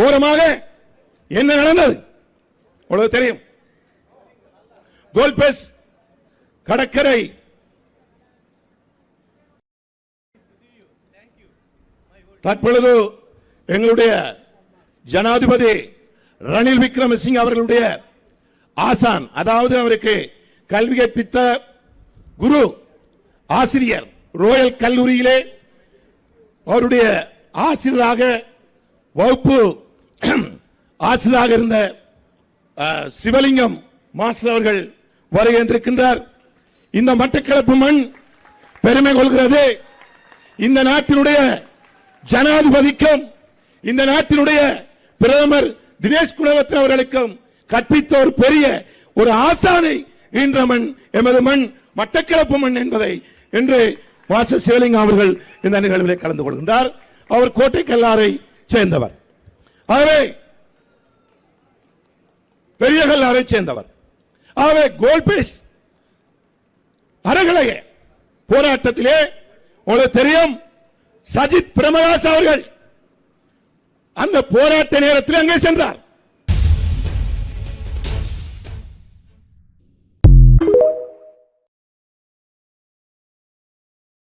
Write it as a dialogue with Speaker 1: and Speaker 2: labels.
Speaker 1: ஓரமாக என்ன நடந்தது உங்களுக்கு தெரியும். கோல்பேஸ் கடற்கரை தற்பொழுது எங்களுடைய ஜனாதிபதி ரணில் விக்ரமசிங்க அவர்களுடைய ஆசான், அதாவது அவருக்கு கல்வி கற்பித்த குரு ஆசிரியர், ரோயல் கல்லூரியிலே அவருடைய ஆசிரியராக வகுப்பு ஆசிரியராக இருந்த சிவலிங்கம் மாஸ்டர் அவர்கள் வருகின்றிருக்கின்றார். இந்த மட்டக்களப்பு மண் பெருமை கொள்கிறது. இந்த நாட்டினுடைய ஜனாதிபதிக்கும் இந்த நாட்டினுடைய பிரதமர் தினேஷ் குணவர்த்தன அவர்களுக்கும் கற்பித்த ஒரு பெரிய ஒரு ஆசானை ஈன்ற மண் எமது மண் மட்டக்களப்பு மண் என்பதை இன்று மாஸ்டர் சிவலிங்கம் அவர்கள் இந்த நிகழ்வில் கலந்து கொள்கின்றார். அவர் கோட்டை கல்லாரை சேர்ந்தவர், ஆகவே பெரிய கல்லாரை சேர்ந்தவர். ஆகவே கோல்பேஸ் அறகலைய போராட்டத்திலே உங்களுக்கு தெரியும், சஜித் பிரேமதாஸ் அவர்கள் அந்த போராட்ட நேரத்தில் அங்கே சென்றார்.